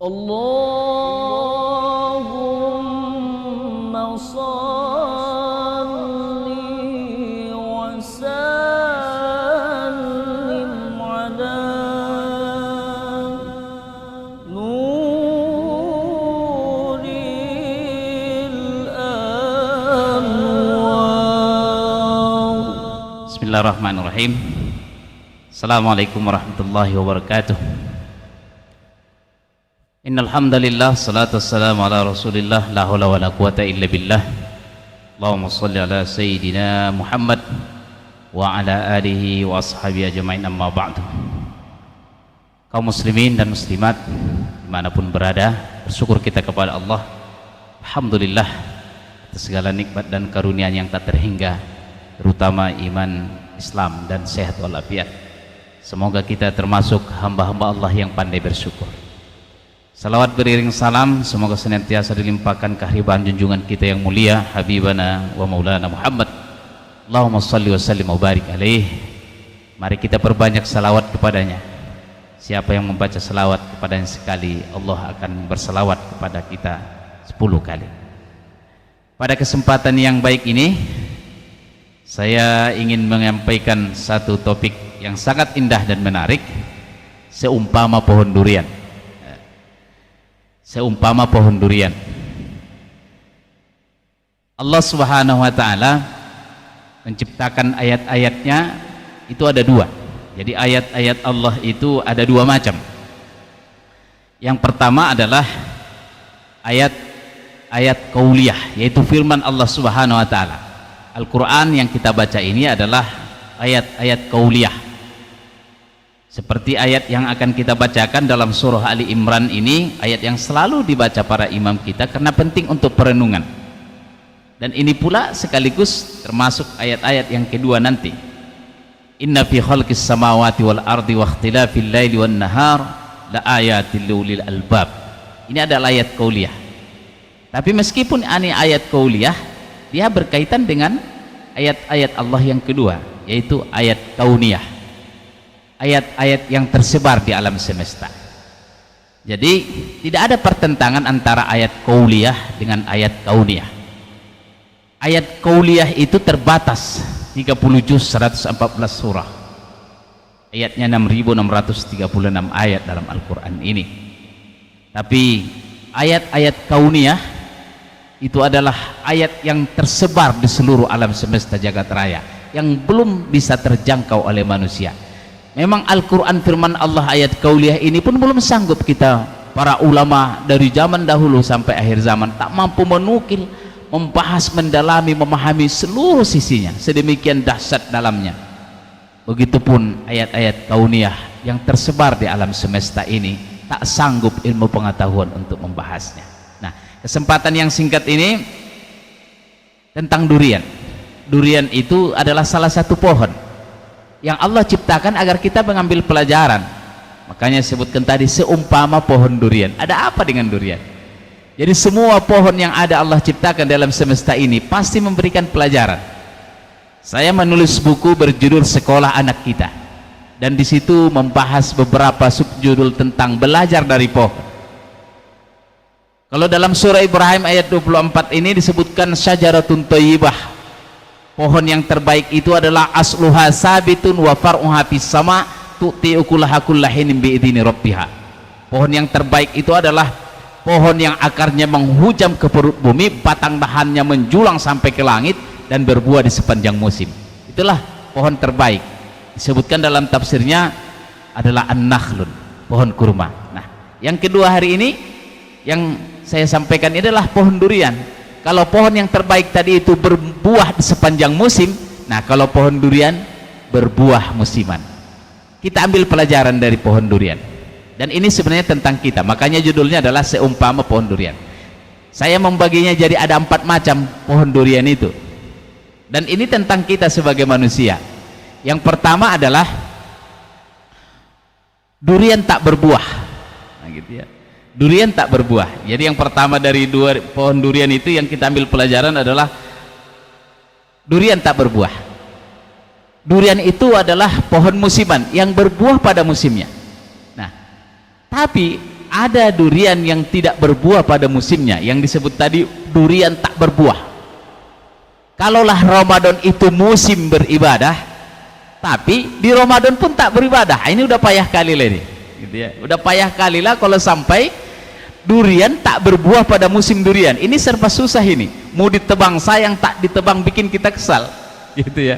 Allahumma salli wa sallim ala nuril anwar. Bismillahirrahmanirrahim. Assalamualaikum warahmatullahi wabarakatuh. Innal hamdalillah, salatu wassalamu ala Rasulillah, la haula wala quwata illa billah. Allahumma shalli ala sayyidina Muhammad wa ala alihi wa ashabihi ajmain, amma ba'du. Kaum muslimin dan muslimat dimanapun berada, bersyukur kita kepada Allah, alhamdulillah atas segala nikmat dan karunia yang tak terhingga, terutama iman, Islam dan sehat walafiat. Semoga kita termasuk hamba-hamba Allah yang pandai bersyukur. Salawat beriring salam semoga senantiasa dilimpahkan kehadiran junjungan kita yang mulia, Habibana wa Maulana Muhammad. Allahumma salli wa sallim wa barik alaih. Mari kita perbanyak salawat kepadanya. Siapa yang membaca salawat kepadanya sekali, Allah akan bersalawat kepada kita 10 kali. Pada kesempatan yang baik ini, saya ingin menyampaikan satu topik yang sangat indah dan menarik. Seumpama pohon durian. Seumpama pohon durian. Allah Subhanahu wa ta'ala menciptakan ayat-ayatnya itu ada 2. Jadi ayat-ayat Allah itu ada 2 macam. Yang pertama adalah ayat-ayat qauliyah, yaitu firman Allah Subhanahu wa ta'ala. Al-Quran yang kita baca ini adalah ayat-ayat qauliyah, seperti ayat yang akan kita bacakan dalam surah Ali Imran ini, ayat yang selalu dibaca para imam kita karena penting untuk perenungan. Dan ini pula sekaligus termasuk ayat-ayat yang kedua nanti. Inna fi khalqis samawati wal ardi wa ikhtilafil laili wan nahar la ayatil liulil albab. Ini adalah ayat qauliyah. Tapi meskipun ini ayat qauliyah, dia berkaitan dengan ayat-ayat Allah yang kedua, yaitu ayat kauniyah, ayat-ayat yang tersebar di alam semesta. Jadi tidak ada pertentangan antara ayat qauliyah dengan ayat kauniyah. Ayat qauliyah itu terbatas 30 juz 114 surah, ayatnya 6636 ayat dalam Al-Quran ini. Tapi ayat-ayat kauniyah itu adalah ayat yang tersebar di seluruh alam semesta jagat raya, yang belum bisa terjangkau oleh manusia. Memang Al-Quran firman Allah ayat qauliyah ini pun belum sanggup kita, para ulama dari zaman dahulu sampai akhir zaman, tak mampu menukil, membahas, mendalami, memahami seluruh sisinya, sedemikian dahsyat dalamnya. Begitupun ayat-ayat kauniyah yang tersebar di alam semesta ini, tak sanggup ilmu pengetahuan untuk membahasnya. Nah, kesempatan yang singkat ini tentang durian. Durian itu adalah salah satu pohon yang Allah ciptakan agar kita mengambil pelajaran. Makanya sebutkan tadi seumpama pohon durian. Ada apa dengan durian? Jadi semua pohon yang ada Allah ciptakan dalam semesta ini pasti memberikan pelajaran. Saya menulis buku berjudul Sekolah Anak Kita, dan di situ membahas beberapa subjudul tentang belajar dari pohon. Kalau dalam surah Ibrahim ayat 24 ini disebutkan syajaratun thayyibah, pohon yang terbaik itu adalah asluha sabitun wa far'uha fis sama tu'ti ukulaha kullahinin bi'idzni rabbiha. Pohon yang terbaik itu adalah pohon yang akarnya menghujam ke perut bumi, batang dahannya menjulang sampai ke langit, dan berbuah di sepanjang musim. Itulah pohon terbaik. Disebutkan dalam tafsirnya adalah an-nakhlun, pohon kurma. Nah, yang kedua hari ini yang saya sampaikan ini adalah pohon durian. Kalau pohon yang terbaik tadi itu berbuah di sepanjang musim, nah kalau pohon durian berbuah musiman. Kita ambil pelajaran dari pohon durian, dan ini sebenarnya tentang kita, makanya judulnya adalah seumpama pohon durian. Saya membaginya jadi ada 4 macam pohon durian itu, dan ini tentang kita sebagai manusia. Yang pertama adalah durian tak berbuah. Nah, gitu ya. Durian tak berbuah. Jadi yang pertama dari pohon durian itu yang kita ambil pelajaran adalah durian tak berbuah. Durian itu adalah pohon musiman yang berbuah pada musimnya. Nah, tapi ada durian yang tidak berbuah pada musimnya, yang disebut tadi durian tak berbuah. Kalaulah Ramadan itu musim beribadah, tapi di Ramadan pun tak beribadah, ini udah payah kali lah ini, gitu ya. Udah payah kali lah kalau sampai durian tak berbuah pada musim durian. Ini serba susah ini, mau ditebang sayang, tak ditebang bikin kita kesal, gitu ya.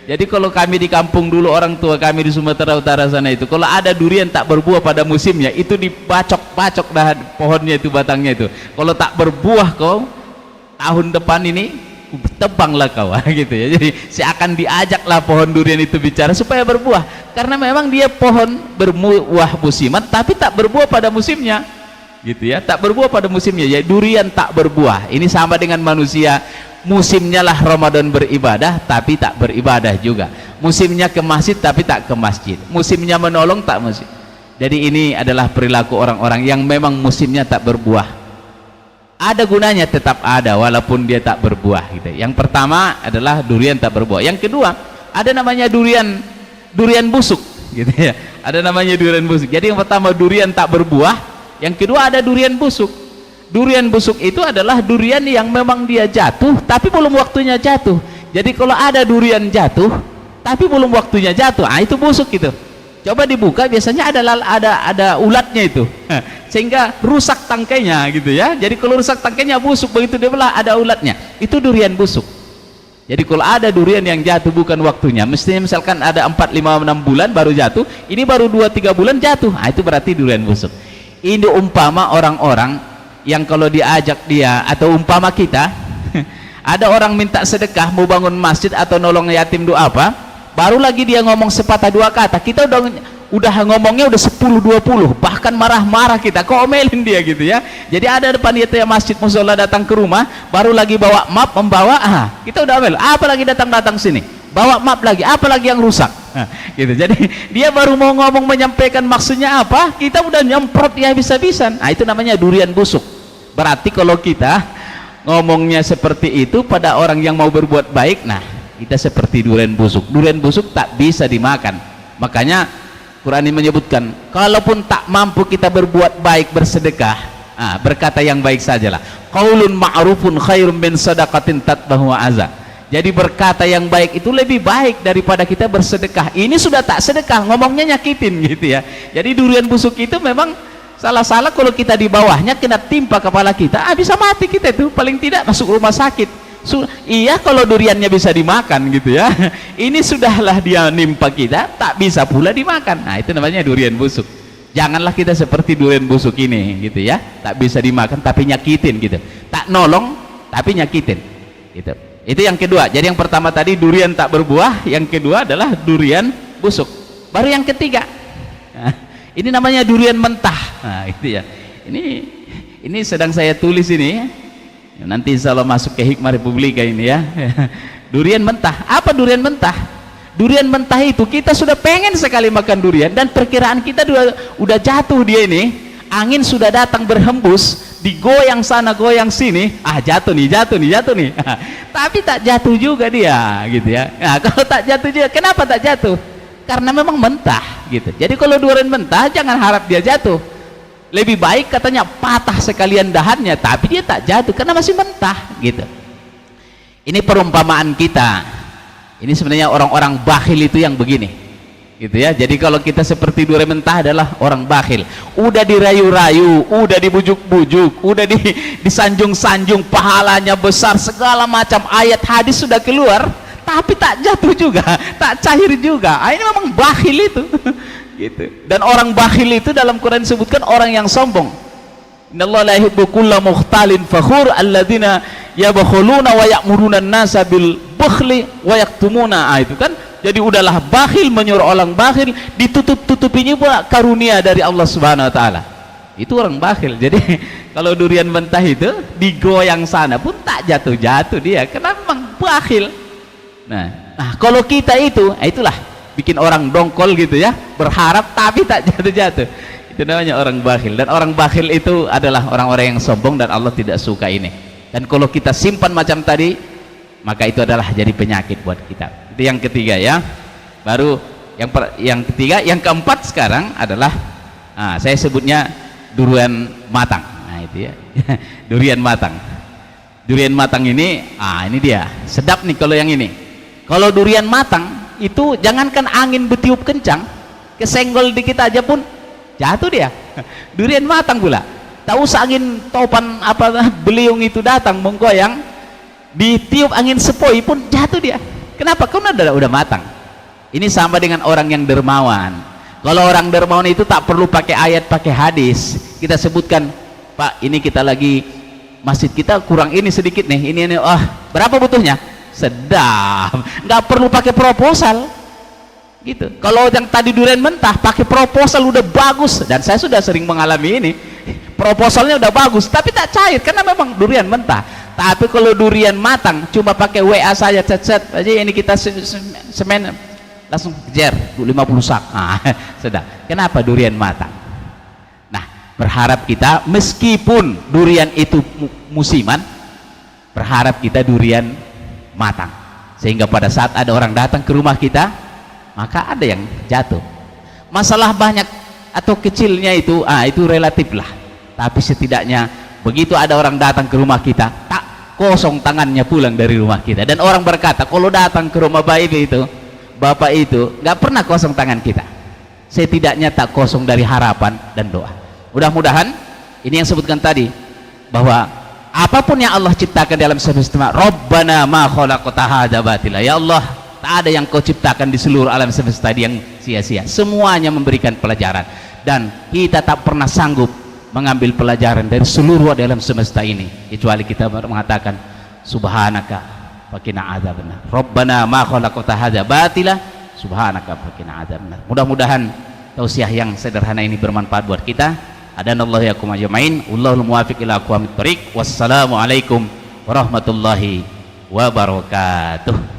Jadi kalau kami di kampung dulu, orang tua kami di Sumatera Utara sana itu, kalau ada durian tak berbuah pada musimnya, itu dibacok-bacok dah pohonnya itu, batangnya itu. Kalau tak berbuah kau tahun depan ini, tebanglah kau, gitu ya. Jadi seakan diajaklah pohon durian itu bicara supaya berbuah, karena memang dia pohon berbuah musiman, tapi tak berbuah pada musimnya, gitu ya. Tak berbuah pada musimnya, ya durian tak berbuah. Ini sama dengan manusia. Musimnya lah Ramadan beribadah, tapi tak beribadah juga. Musimnya ke masjid, tapi tak ke masjid. Musimnya menolong, tak masjid. Jadi ini adalah perilaku orang-orang yang memang musimnya tak berbuah. Ada gunanya, tetap ada walaupun dia tak berbuah, gitu. Yang pertama adalah durian tak berbuah. Yang kedua, ada namanya durian busuk, gitu ya. Ada namanya durian busuk. Jadi yang pertama durian tak berbuah, yang kedua ada durian busuk. Durian busuk itu adalah durian yang memang dia jatuh tapi belum waktunya jatuh. Jadi kalau ada durian jatuh tapi belum waktunya jatuh, itu busuk gitu. Coba dibuka, biasanya ada ulatnya itu, sehingga rusak tangkainya, gitu ya. Jadi kalau rusak tangkainya busuk, begitu dia belah ada ulatnya, itu durian busuk. Jadi kalau ada durian yang jatuh bukan waktunya, mestinya misalkan ada 4, 5, 6 bulan baru jatuh, ini baru 2, 3 bulan jatuh, itu berarti durian busuk. Ini umpama orang-orang yang kalau diajak dia, atau umpama kita ada orang minta sedekah, mau bangun masjid atau nolong yatim, doa apa, baru lagi dia ngomong sepatah dua kata, kita udah ngomongnya udah 10, 20, bahkan marah-marah kita, kok omelin dia, gitu ya. Jadi ada depan dia masjid musola, datang ke rumah, baru lagi bawa map, membawa, kita udah omel, apalagi datang sini bawa map lagi, apalagi yang rusak, gitu. Jadi dia baru mau ngomong menyampaikan maksudnya apa, kita udah nyemprot dia habis-habisan. Itu namanya durian busuk. Berarti kalau kita ngomongnya seperti itu pada orang yang mau berbuat baik, kita seperti durian busuk. Durian busuk tak bisa dimakan. Makanya Quran ini menyebutkan, kalaupun tak mampu kita berbuat baik, bersedekah, berkata yang baik sajalah. Qaulun ma'rufun khairum min sadaqatin tatbahu aza. Jadi berkata yang baik itu lebih baik daripada kita bersedekah. Ini sudah tak sedekah, ngomongnya nyakitin, gitu ya. Jadi durian busuk itu memang salah-salah kalau kita di bawahnya kena timpa kepala kita, bisa mati kita itu, paling tidak masuk rumah sakit. Iya kalau duriannya bisa dimakan, gitu ya. Ini sudahlah dia nimpa kita, tak bisa pula dimakan. Itu namanya durian busuk. Janganlah kita seperti durian busuk ini, gitu ya. Tak bisa dimakan tapi nyakitin, gitu. Tak nolong tapi nyakitin, gitu. Itu yang kedua. Jadi yang pertama tadi durian tak berbuah, yang kedua adalah durian busuk. Baru yang ketiga, ini namanya durian mentah. Itu ya. Ini sedang saya tulis ini. Nanti insya Allah masuk ke Hikmah Republika ini ya. Durian mentah. Apa durian mentah? Durian mentah itu kita sudah pengen sekali makan durian, dan perkiraan kita udah jatuh dia ini. Angin sudah datang berhembus, digoyang sana goyang sini, jatuh nih. Tapi tak jatuh juga dia, gitu ya. Kalau tak jatuh juga, kenapa tak jatuh? Karena memang mentah, gitu. Jadi kalau durian mentah jangan harap dia jatuh. Lebih baik katanya patah sekalian dahannya, tapi dia tak jatuh karena masih mentah, gitu. Ini perumpamaan kita. Ini sebenarnya orang-orang bakhil itu yang begini, gitu ya. Jadi kalau kita seperti durian mentah adalah orang bakhil. Udah dirayu-rayu, udah dibujuk-bujuk, udah disanjung-sanjung, pahalanya besar, segala macam ayat hadis sudah keluar, tapi tak jatuh juga, tak cair juga. Ini memang bakhil itu. Gitu. Dan orang bakhil itu dalam Quran disebutkan orang yang sombong. Innallaha la yuhibbu kulla mukhtalin fakhur alladzina yabkhuluna wa ya'muruna an-nasa bil bukhli wa yaktumuna. Itu kan. Jadi udahlah bakhil, menyuruh orang bakhil, ditutup-tutupinya pula karunia dari Allah Subhanahu wa taala. Itu orang bakhil. Jadi kalau durian mentah itu digoyang sana pun tak jatuh-jatuh dia, karena memang bakhil. Nah, kalau kita itulah bikin orang dongkol, gitu ya, berharap tapi tak jatuh-jatuh. Itu namanya orang bakhil. Dan orang bakhil itu adalah orang-orang yang sombong, dan Allah tidak suka ini. Dan kalau kita simpan macam tadi, maka itu adalah jadi penyakit buat kita. Itu yang ketiga ya. Baru yang ketiga, yang keempat sekarang adalah saya sebutnya durian matang. Nah itu ya. Durian matang. Durian matang ini, ini dia. Sedap nih kalau yang ini. Kalau durian matang itu jangankan angin bertiup kencang, kesenggol dikit aja pun jatuh dia. Durian matang pula. Tak usah angin topan beliung itu datang menggoyang, ditiup angin sepoi pun jatuh dia. Kenapa? Karena udah matang. Ini sama dengan orang yang dermawan. Kalau orang dermawan itu tak perlu pakai ayat, pakai hadis. Kita sebutkan, Pak, ini kita lagi masjid kita kurang ini sedikit nih, ini berapa butuhnya? Sedap, nggak perlu pakai proposal gitu. Kalau yang tadi durian mentah pakai proposal udah bagus, dan saya sudah sering mengalami ini, proposalnya udah bagus tapi tak cair karena memang durian mentah. Tapi kalau durian matang cuma pakai WA saja, chat aja, ini kita semen langsung kejar 50 sak. Sedap. Kenapa? Durian matang. Nah, berharap kita meskipun durian itu musiman, berharap kita durian matang, sehingga pada saat ada orang datang ke rumah kita maka ada yang jatuh. Masalah banyak atau kecilnya itu relatif lah, tapi setidaknya begitu ada orang datang ke rumah kita, tak kosong tangannya pulang dari rumah kita. Dan orang berkata kalau datang ke rumah bapak itu nggak pernah kosong tangan kita, setidaknya tak kosong dari harapan dan doa. Mudah-mudahan ini yang sebutkan tadi, bahwa apapun yang Allah ciptakan dalam semesta, Rabbana ma khalaqta hadza batila, ya Allah, tak ada yang kau ciptakan di seluruh alam semesta yang sia-sia, semuanya memberikan pelajaran, dan kita tak pernah sanggup mengambil pelajaran dari seluruh alam semesta ini kecuali kita mengatakan subhanaka faqina adzabannar, Rabbana ma khalaqta hadza batila, subhanaka faqina adzabannar. Mudah-mudahan tausiah yang sederhana ini bermanfaat buat kita. Adanallahu yakum ajmain, wallahul muwaffiq ila aqwamit thoriq. Wassalamualaikum warahmatullahi wabarakatuh.